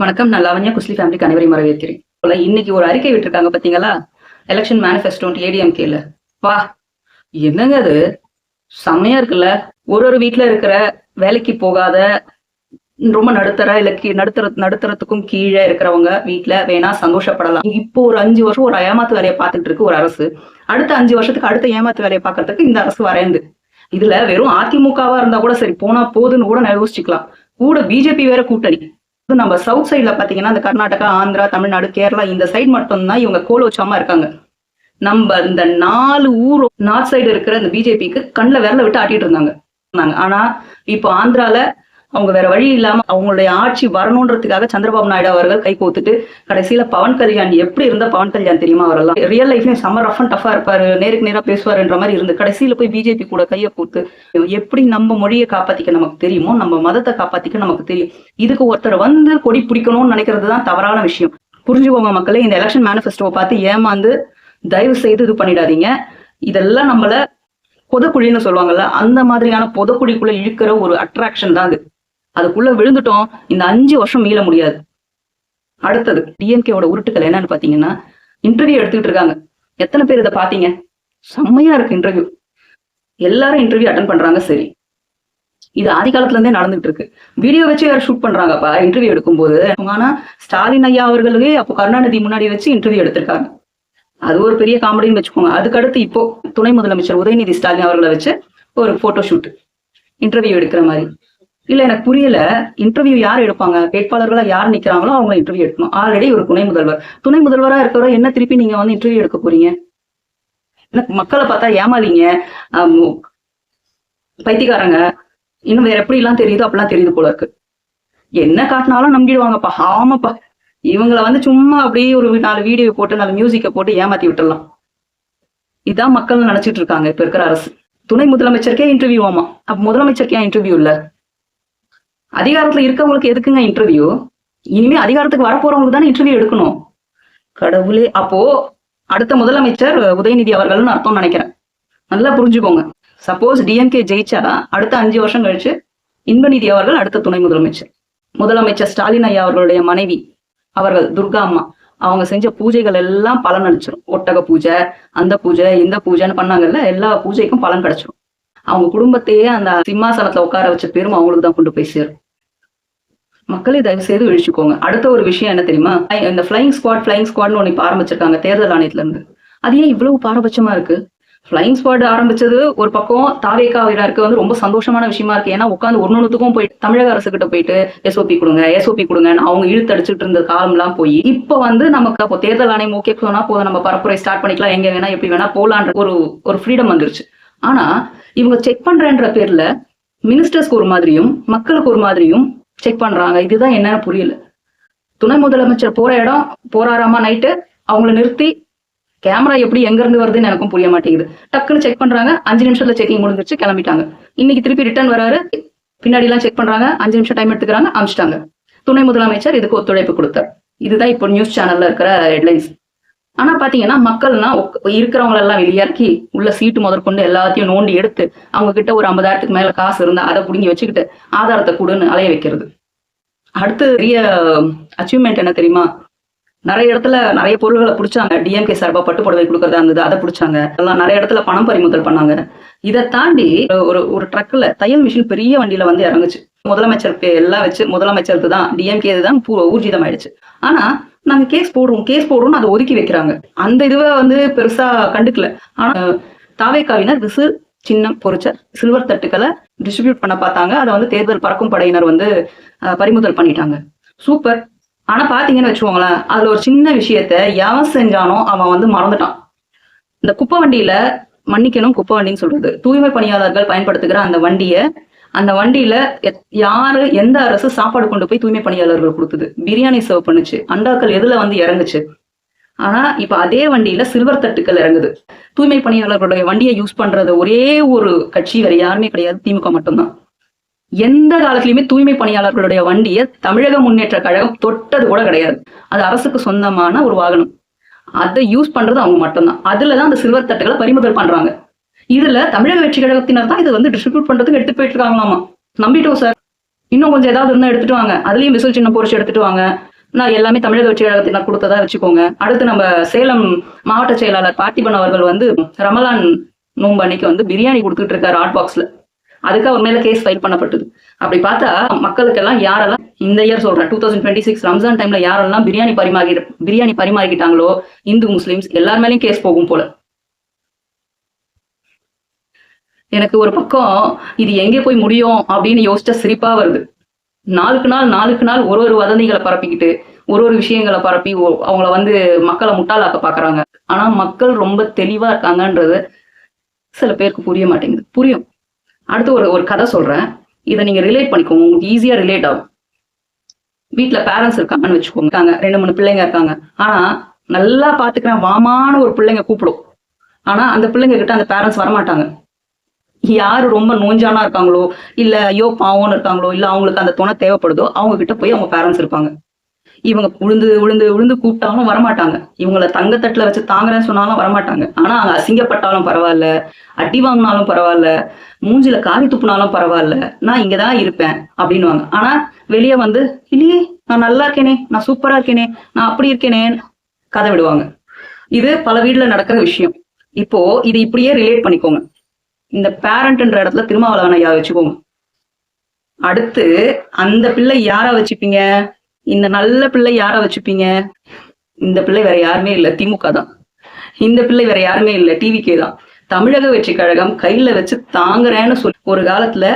வணக்கம். நான் லாவண்யா குஸ்லி ஃபேமிலிக்கு அனைவரையும் வரவேற்கிறேன். இன்னைக்கு ஒரு அறிக்கை விட்டுருக்காங்க பாத்தீங்களா? எலெக்ஷன் மேனிஃபெஸ்டோ ஏடிஎம்கேல. வா, என்னங்க அது? செம்மையா இருக்குல்ல. ஒரு வீட்டுல இருக்கிற வேலைக்கு போகாத ரொம்ப நடுத்தர இல்ல நடுத்தரத்துக்கும் கீழே இருக்கிறவங்க வீட்டுல வேணா சந்தோஷப்படலாம். இப்போ ஒரு 5 வருஷம் ஒரு ஏமாத்து வேலையை பார்த்துட்டு இருக்கு ஒரு அரசு. அடுத்த 5 வருஷத்துக்கு அடுத்த ஏமாத்து வேலையை பார்க்கறதுக்கு இந்த அரசு வரைந்து. இதுல வெறும் அதிமுகவா இருந்தா கூட சரி, போனா போதுன்னு கூட நான் யோசிச்சுக்கலாம். கூட பிஜேபி வேற கூட்டணி. நம்ம சவுத் சைட்ல பாத்தீங்கன்னா இந்த கர்நாடகா, ஆந்திரா, தமிழ்நாடு, கேரளா இந்த சைடு மட்டும்தான் இவங்க கோலோச்சாம இருக்காங்க. நம்ம இந்த 4 ஊர் நார்த் சைடு இருக்கிற இந்த பிஜேபிக்கு கண்ணில் விரல விட்டு ஆட்டிட்டு இருந்தாங்க. ஆனா இப்போ ஆந்திரால அவங்க வேற வழி இல்லாம அவங்களுடைய ஆட்சி வரணுன்றதுக்காக சந்திரபாபு நாயுடு அவர்கள் கை கோத்துட்டு கடைசியில பவன் கல்யாண் எப்படி இருந்தா பவன் கல்யாண் தெரியுமா? அவரெல்லாம் ரியல் லைஃப்லயும் செம்ம ரஃப் அண்ட் டஃபா இருப்பாரு, நேருக்கு நேரா பேசுவாருன்ற மாதிரி இருந்து கடைசியில போய் பிஜேபி கூட கையை கோத்து எப்படி நம்ம மொழியை காப்பாத்திக்க நமக்கு தெரியுமோ, நம்ம மதத்தை காப்பாத்திக்க நமக்கு தெரியும். இதுக்கு ஒருத்தர் வந்து கொடி பிடிக்கணும்னு நினைக்கிறது தான் தவறான விஷயம். புரிஞ்சுக்கோங்க மக்களே. இந்த எலெக்ஷன் மேனிஃபெஸ்டோவை பார்த்து ஏமாந்து தயவு செய்து இது பண்ணிடாதீங்க. இதெல்லாம் நம்மள பொதக்குழின்னு சொல்லுவாங்கல்ல, அந்த மாதிரியான பொதக்குழிக்குள்ள இழுக்கிற ஒரு அட்ராக்ஷன் தான் அது. அதுக்குள்ள விழுந்துட்டோம், இந்த 5 வருஷம் மீள முடியாது. அடுத்தது டிஎம்கேவோட உருட்டுக்கள் என்னன்னு பாத்தீங்கன்னா, இன்டர்வியூ எடுத்துக்கிட்டு இருக்காங்க. எத்தனை பேர் இதை பாத்தீங்க? செம்மையா இருக்கு இன்டர்வியூ. எல்லாரும் இன்டர்வியூ அட்டன் பண்றாங்க. சரி, இது ஆதி காலத்துல இருந்தே நடந்துட்டு இருக்கு. வீடியோ வச்சு யாரும் ஷூட் பண்றாங்கப்பா இன்டர்வியூ எடுக்கும்போது. ஆனா ஸ்டாலின் ஐயா அவர்களே அப்போ கருணாநிதி முன்னாடி வச்சு இன்டர்வியூ எடுத்திருக்காங்க. அது ஒரு பெரிய காமெடின்னு வச்சுக்கோங்க. அதுக்கடுத்து இப்போ துணை முதலமைச்சர் உதயநிதி ஸ்டாலின் அவர்களை வச்சு ஒரு போட்டோ ஷூட் இன்டர்வியூ எடுக்கிற மாதிரி. இல்ல, எனக்கு புரியல. இன்டர்வியூ யார் எடுப்பாங்க? வேட்பாளர்களா யார் நிக்கிறாங்களோ அவங்க இன்டர்வியூ எடுக்கணும். ஆல்ரெடி ஒரு துணை முதல்வரா இருக்கிறவரை என்ன திருப்பி நீங்க வந்து இன்டர்வியூ எடுக்க போறீங்க? மக்களை பார்த்தா ஏமாலிங்க, பைத்தியக்காரங்க, இன்னும் வேற எப்படி எல்லாம் தெரியுதோ அப்படிலாம் தெரியுது போல இருக்கு. என்ன காட்டினாலும் நம்பிடுவாங்கப்பா. ஆமாப்பா, இவங்களை வந்து சும்மா அப்படியே ஒரு 4 வீடியோ போட்டு 4 மியூசிக்கை போட்டு ஏமாத்தி விட்டுடலாம். இதான் மக்கள் நினைச்சிட்டு இருக்காங்க இப்ப இருக்கிற அரசு. துணை முதலமைச்சருக்கே இன்டர்வியூ ஆமா, அப்ப முதலமைச்சருக்கே இன்டர்வியூ இல்ல? அதிகாரத்துல இருக்கவங்களுக்கு எதுக்குங்க இன்டர்வியூ? இனிமே அதிகாரத்துக்கு வரப்போறவங்களுக்கு தானே இன்டர்வியூ எடுக்கணும். கடவுளே. அப்போ அடுத்த முதலமைச்சர் உதயநிதி அவர்கள்னு அர்த்தம் நினைக்கிறேன். நல்லா புரிஞ்சுக்கோங்க. சப்போஸ் டிஎம்கே ஜெயிச்சா அடுத்த 5 வருஷம் கழிச்சு இன்பநிதி அவர்கள் அடுத்த துணை முதலமைச்சர். முதலமைச்சர் ஸ்டாலின் ஐயா அவர்களுடைய மனைவி அவர்கள் துர்கா அம்மா அவங்க செஞ்ச பூஜைகள் எல்லாம் பலன் அளிச்சிடும். ஒட்டக பூஜை, அந்த பூஜை, இந்த பூஜைன்னு பண்ணாங்கல்ல, எல்லா பூஜைக்கும் பலன் கிடைச்சிடும். அவங்க குடும்பத்தையே அந்த சிம்மாசனத்துல உட்கார வச்ச பெரும் அவங்களுக்கு தான் கொண்டு போய் சேரும். மக்களே தயவு செய்து விழிச்சுக்கோங்க. அடுத்த ஒரு விஷயம் என்ன தெரியுமா? இந்த ஃபிளைங் ஸ்குவாட்னு ஒண்ணு இப்ப ஆரம்பிச்சிருக்காங்க தேர்தல் ஆணையத்துல இருந்து. அது ஏன் இவ்வளவு பாரபட்சமா இருக்கு? ஃபிளைங் ஸ்குவாட் ஆரம்பிச்சது ஒரு பக்கம் தாவேகாவினருக்கு வந்து ரொம்ப சந்தோஷமான விஷயமா இருக்கு. ஏன்னா உட்காந்து ஒன்னொன்னுத்துக்கும் போயிட்டு தமிழக அரசு கிட்ட போயிட்டு எஸ்ஓபி கொடுங்கன்னு அவங்க இழுத்து அடிச்சுட்டு இருந்த காலம் எல்லாம் போய் இப்ப வந்து நமக்கு அப்போ தேர்தல் ஆணையம் ஓகே சொன்னா போதும், நம்ம பரப்புரை ஸ்டார்ட் பண்ணிக்கலாம், எங்க வேணா எப்படி வேணா போலான்ற ஒரு ஃப்ரீடம் வந்துருச்சு. ஆனா இவங்க செக் பண்றேன்ற பேர்ல மினிஸ்டர்ஸ்க்கு ஒரு மாதிரியும் மக்களுக்கு ஒரு மாதிரியும் செக் பண்றாங்க. இதுதான் என்னன்னு புரியல. துணை முதலமைச்சர் போற இடம் போறாராமா நைட்டு, அவங்கள நிறுத்தி கேமரா எப்படி எங்க இருந்து வருதுன்னு எனக்கும் புரிய மாட்டேங்குது. டக்குன்னு செக் பண்றாங்க, 5 நிமிஷத்துல செக்கிங் முடிஞ்சிருச்சு, கிளம்பிட்டாங்க. இன்னைக்கு திருப்பி ரிட்டர்ன் வராரு, பின்னாடி எல்லாம் செக் பண்றாங்க, 5 நிமிஷம் டைம் எடுத்துக்கிறாங்க, அமிச்சிட்டாங்க. துணை முதலமைச்சர் இதுக்கு ஒத்துழைப்பு கொடுத்தார். இதுதான் இப்போ நியூஸ் சேனல்ல இருக்கிற ஹெட்லைன்ஸ். ஆனா பாத்தீங்கன்னா மக்கள்னா இருக்கிறவங்க எல்லாம் வெளியாக்கி உள்ள சீட்டு முதற்கொண்டு எல்லாத்தையும் நோண்டி எடுத்து அவங்க கிட்ட ஒரு 50,000க்கு மேல காசு இருந்தா அதை புடுங்கி வச்சுக்கிட்டு ஆதாரத்தை கூடுன்னு அலைய வைக்கிறது. அடுத்து பெரிய அச்சீவ்மெண்ட் என்ன தெரியுமா? நிறைய இடத்துல நிறைய பொருள்களை பிடிச்சாங்க. டிஎம்கே சார்பா பட்டு புடவை கொடுக்கறதா இருந்தது, அதை பிடிச்சாங்க. எல்லாம் நிறைய இடத்துல பணம் பறிமுதல் பண்ணாங்க. இதை தாண்டி ஒரு ட்ரக்ல தையல் மிஷின் பெரிய வண்டியில வந்து இறங்குச்சு. முதலமைச்சருக்கு எல்லாம் வச்சு முதலமைச்சருக்கு தான் டிஎம்கே தான் ஊர்ஜிதம் ஆயிடுச்சு. ஆனா நாங்க கேஸ் போடுறோம்னு அதை ஒதுக்கி வைக்கிறாங்க. அந்த இதுவை வந்து பெருசா கண்டுக்கல. ஆனா தாவேகாவினர் விசில் சின்னம் பொறிச்ச சில்வர் தட்டுக்களை டிஸ்ட்ரிபியூட் பண்ண பார்த்தாங்க. அதை வந்து தேர்தல் பறக்கும் படையினர் வந்து பறிமுதல் பண்ணிட்டாங்க. சூப்பர். ஆனா பாத்தீங்கன்னு வச்சுக்கோங்களேன், அதுல ஒரு சின்ன விஷயத்த எவன் செஞ்சானோ அவன் வந்து மறந்துட்டான். இந்த குப்பை வண்டியில, மன்னிக்கணும் குப்பை வண்டின்னு சொல்றது, தூய்மை பணியாளர்கள் பயன்படுத்துகிற அந்த வண்டியில யாரு எந்த அரசு சாப்பாடு கொண்டு போய் தூய்மை பணியாளர்கள் கொடுத்தது? பிரியாணி சர்வ் பண்ணுச்சு. அண்டாக்கள் எதுல வந்து இறங்குச்சு? ஆனா இப்ப அதே வண்டியில சில்வர் தட்டுக்கள் இறங்குது. தூய்மை பணியாளர்களுடைய வண்டியை யூஸ் பண்றது ஒரே ஒரு கட்சி வேற யாருமே கிடையாது, திமுக மட்டும்தான். எந்த காலத்திலயுமே தூய்மை பணியாளர்களுடைய வண்டியை தமிழக முன்னேற்ற கழகம் தொட்டது கூட கிடையாது. அது அரசுக்கு சொந்தமான ஒரு வாகனம். அதை யூஸ் பண்றது அவங்க மட்டும்தான். அதுலதான் அந்த சில்வர் தட்டுகளை பறிமுதல் பண்றாங்க. இதுல தமிழக வெற்றி கழகத்தினர் தான் இது வந்து டிஸ்ட்ரிபியூட் பண்றதுக்கு எடுத்து போயிட்டு இருக்காங்களாமா. நம்பிட்டோம் சார், இன்னும் கொஞ்சம் ஏதாவது இருந்தா எடுத்துட்டு வாங்க, அதுலயும் விசில் சின்ன பொறிச்சு எடுத்துட்டு வாங்க, நான் எல்லாமே தமிழக வெற்றி கழகத்தில் நான் கொடுத்ததா வச்சுக்கோங்க. அடுத்து நம்ம சேலம் மாவட்ட செயலாளர் பார்த்திபன் அவர்கள் வந்து ரமலான் நோன்பு அன்னைக்கு வந்து பிரியாணி கொடுத்துட்டு இருக்காரு ஹாட் பாக்ஸ்ல. அதுக்கு அவர் மேல கேஸ் ஃபைல் பண்ணப்பட்டது. அப்படி பார்த்தா மக்களுக்கெல்லாம் யாரெல்லாம் இந்த இயர் சொல்றேன் 2026 ரம்ஜான் டைம்ல யாரெல்லாம் பிரியாணி பரிமாறிக்கிட்டாங்களோ இந்து முஸ்லிம்ஸ் எல்லார் மேலயும் கேஸ் போகும் போல. எனக்கு ஒரு பக்கம் இது எங்கே போய் முடியும் அப்படின்னு யோசிச்சா சிரிப்பா வருது. நாளுக்கு நாள் ஒரு வதந்திகளை பரப்பிக்கிட்டு ஒரு விஷயங்களை பரப்பி அவங்கள வந்து மக்களை முட்டாளாக்க பாக்குறாங்க. ஆனா மக்கள் ரொம்ப தெளிவா இருக்காங்கன்றது சில பேருக்கு புரிய மாட்டேங்குது. புரியும். அடுத்து ஒரு கதை சொல்றேன். இதை நீங்க ரிலேட் பண்ணிக்கோங்க, உங்களுக்கு ஈஸியா ரிலேட் ஆகும். வீட்டுல பேரண்ட்ஸ் இருக்காங்கன்னு வச்சுக்கோங்க, 2-3 பிள்ளைங்க இருக்காங்க. ஆனா நல்லா பாத்துக்கிறேன் வாமான ஒரு பிள்ளைங்க கூப்பிடும். ஆனா அந்த பிள்ளைங்க கிட்ட அந்த பேரண்ட்ஸ் வரமாட்டாங்க. யாரு ரொம்ப நோஞ்சானா இருக்காங்களோ இல்ல ஐயோ பாவம்னு இருக்காங்களோ இல்ல அவங்களுக்கு அந்த துணை தேவைப்படுதோ அவங்க கிட்ட போய் அவங்க பேரண்ட்ஸ் இருப்பாங்க. இவங்க உளுந்து கூப்பிட்டாலும் வரமாட்டாங்க. இவங்கள தங்கத்தட்டுல வச்சு தாங்குறேன்னு சொன்னாலும் வரமாட்டாங்க. ஆனா அங்க அசிங்கப்பட்டாலும் பரவாயில்ல, அடி வாங்கினாலும் பரவாயில்ல, மூஞ்சில காரி துப்புனாலும் பரவாயில்ல, நான் இங்கதான் இருப்பேன் அப்படின்னுவாங்க. ஆனா வெளியே வந்து இல்லையே நான் நல்லா இருக்கேனே, நான் சூப்பரா இருக்கேனே, நான் அப்படி இருக்கேனே கதை விடுவாங்க. இது பல வீட்டுல நடக்கிற விஷயம். இப்போ இது இப்படியே ரிலேட் பண்ணிக்கோங்க. இந்த பேரண்ட்ன்ற இடத்துல திருமாவளவன் ஐயா வச்சுக்கோங்க. அடுத்து அந்த பிள்ளை யாரா வச்சுப்பீங்க? இந்த நல்ல பிள்ளை யாரா வச்சுப்பீங்க? இந்த பிள்ளை வேற யாருமே இல்ல, திமுக தான். இந்த பிள்ளை வேற யாருமே இல்ல, டிவிகே தான். தமிழக வெற்றி கழகம் கையில வச்சு தாங்குறேன்னு சொல்லி ஒரு காலத்துல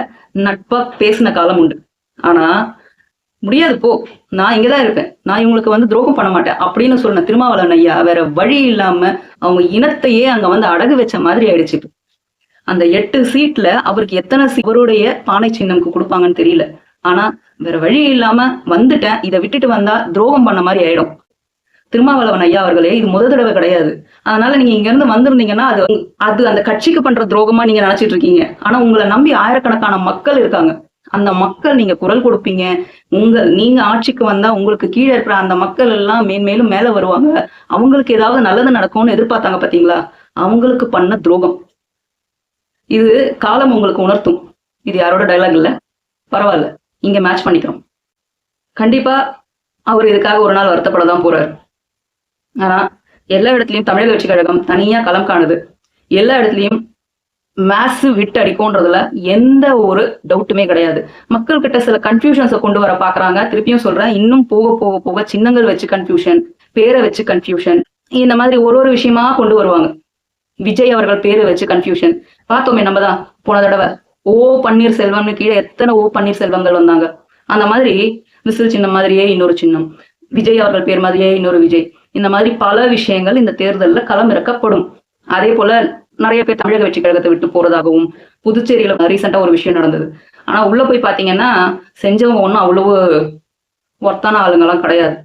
நட்பா பேசின காலம் உண்டு. ஆனா முடியாது போ, நான் இங்கதான் இருப்பேன், நான் இவங்களுக்கு வந்து துரோகம் பண்ண மாட்டேன் அப்படின்னு சொன்ன திருமாவளவன் ஐயா வேற வழி இல்லாம அவங்க இனத்தையே அங்க வந்து அடகு வச்ச மாதிரி ஆயிடுச்சு. அந்த 8 சீட்ல அவருக்கு எத்தனை இவருடைய பானை சின்னம்க்கு கொடுப்பாங்கன்னு தெரியல. ஆனா வேற வழி இல்லாம வந்துட்டேன், இதை விட்டுட்டு வந்தா துரோகம் பண்ண மாதிரி ஆயிடும். திருமாவளவன் ஐயா அவர்களே, இது முதல் தடவை கிடையாது. அதனால நீங்க இங்க இருந்து வந்திருந்தீங்கன்னா அது அந்த கட்சிக்கு பண்ற துரோகமா நீங்க நினைச்சிட்டு இருக்கீங்க. ஆனா உங்களை நம்பி ஆயிரக்கணக்கான மக்கள் இருக்காங்க. அந்த மக்கள் நீங்க குரல் கொடுப்பீங்க, நீங்க ஆட்சிக்கு வந்தா உங்களுக்கு கீழே இருக்கிற அந்த மக்கள் எல்லாம் மேன்மேலும் மேல வருவாங்க, அவங்களுக்கு ஏதாவது நல்லது நடக்கும்னு எதிர்பார்த்தாங்க பாத்தீங்களா? அவங்களுக்கு பண்ண துரோகம். இது காலம் உங்களுக்கு உணர்த்தும். இது யாரோட டைலாக் இல்ல, பரவாயில்ல, இங்க மேட்ச் பண்ணிக்கிறோம். கண்டிப்பா அவர் இதுக்காக ஒரு நாள் வருத்தப்படதான் போறாரு. ஆனா எல்லா இடத்துலயும் தமிழக வெற்றி கழகம் தனியா களம் காணுது. எல்லா இடத்துலயும் மேசிவ் ஹிட் அடிக்கும்ன்றதுல எந்த ஒரு டவுட்டுமே கிடையாது. மக்கள் கிட்ட சில கன்ஃபியூஷன்ஸை கொண்டு வர பாக்குறாங்க. திருப்பியும் சொல்றேன், இன்னும் போக போக போக சின்னங்கள் வச்சு கன்ஃபியூஷன், பேரை வச்சு கன்ஃபியூஷன், இந்த மாதிரி ஒரு விஷயமா கொண்டு வருவாங்க. விஜய் அவர்கள் பேரை வச்சு கன்ஃபியூஷன் பார்த்தோமே நம்ம தான் போன தடவை. ஓ பன்னீர்செல்வம்னு கீழே எத்தனை ஓ பன்னீர்செல்வங்கள் வந்தாங்க. அந்த மாதிரி விசில் சின்னம் மாதிரியே இன்னொரு சின்னம், விஜய் அவர்கள் பேர் மாதிரியே இன்னொரு விஜய், இந்த மாதிரி பல விஷயங்கள் இந்த தேர்தலில் களம் இறக்கப்படும். அதே போல நிறைய பேர் தமிழக வெற்றி கழகத்தை விட்டு போறதாகவும் புதுச்சேரியில ரீசெண்டா ஒரு விஷயம் நடந்தது. ஆனா உள்ள போய் பாத்தீங்கன்னா செஞ்சவங்க ஒன்றும் அவ்வளவு ஒர்த்தான ஆளுங்கெல்லாம் கிடையாது.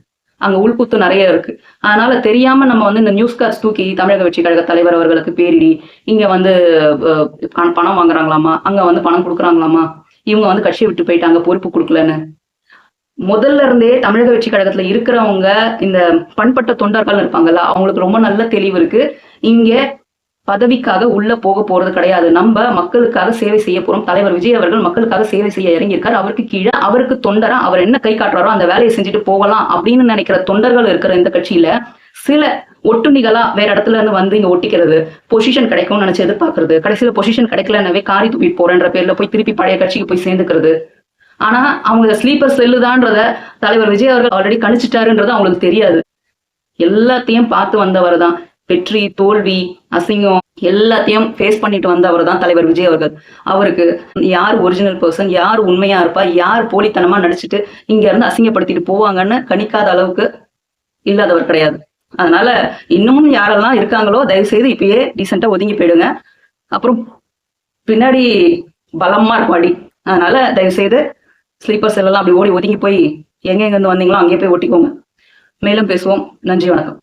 அங்க உள்குத்து நிறைய இருக்கு. அதனால தெரியாம நம்ம வந்து இந்த நியூஸ் கார்ட்ஸ் தூக்கி தமிழக வெற்றி கழக தலைவர் அவர்களுக்கு பேரிடி, இங்க வந்து பணம் வாங்குறாங்களாமா, அங்க வந்து பணம் கொடுக்குறாங்களாமா, இவங்க வந்து கட்சியை விட்டு போயிட்டாங்க பொறுப்பு கொடுக்கலன்னு. முதல்ல இருந்தே தமிழக வெற்றி கழகத்துல இருக்கிறவங்க இந்த பண்பட்ட தொண்டர்கள் இருப்பாங்கல்ல, அவங்களுக்கு ரொம்ப நல்ல தெளிவு இருக்கு. இங்க பதவிக்காக உள்ள போக போறது கிடையாது, நம்ம மக்களுக்காக சேவை செய்ய போறோம். தலைவர் விஜய் அவர்கள் மக்களுக்காக சேவை செய்ய இறங்கியிருக்காரு. அவருக்கு கீழே அவருக்கு தொண்டரா அவர் என்ன கை காட்டுறாரோ அந்த வேலையை செஞ்சுட்டு போகலாம் அப்படின்னு நினைக்கிற தொண்டர்கள் இருக்கிற இந்த கட்சியில சில ஒட்டுணிகளா வேற இடத்துல இருந்து வந்து இங்க ஒட்டிக்கிறது, பொசிஷன் கிடைக்கும்னு நினைச்சு எதிர்பார்க்கறது, கடைசியில பொசிஷன் கிடைக்கலன்னவே காரி தூக்கிட்டு போறேன்ற பேர்ல போய் திருப்பி பழைய கட்சிக்கு போய் சேர்ந்துக்கிறது. ஆனா அவங்க ஸ்லீப்பர் செல்லுதான்றத தலைவர் விஜய் அவர்கள் ஆல்ரெடி கணிச்சிட்டாருன்றது அவங்களுக்கு தெரியாது. எல்லாத்தையும் பார்த்து வந்தவர் தான். வெற்றி, தோல்வி, அசிங்கம் எல்லாத்தையும் ஃபேஸ் பண்ணிட்டு வந்தவர் தான் தலைவர் விஜய் அவர்கள். அவருக்கு யார் ஒரிஜினல் பர்சன், யார் உண்மையா இருப்பா, யார் போலித்தனமா நடிச்சுட்டு இங்க இருந்து அசிங்கப்படுத்திட்டு போவாங்கன்னு கணிக்காத அளவுக்கு இல்லாதவர் கிடையாது. அதனால இன்னமும் யாரெல்லாம் இருக்காங்களோ தயவு செய்து இப்பயே டீசெண்டா ஒதுங்கி போயிடுங்க. அப்புறம் பின்னாடி பலமா இருக்கும் அடி. அதனால தயவு செய்து ஸ்லீப்பர் செல்லாம் அப்படி ஓடி ஒதுங்கி போய் எங்க இருந்து வந்தீங்களோ அங்கேயே போய் ஒட்டிக்கோங்க. மேலும் பேசுவோம். நன்றி, வணக்கம்.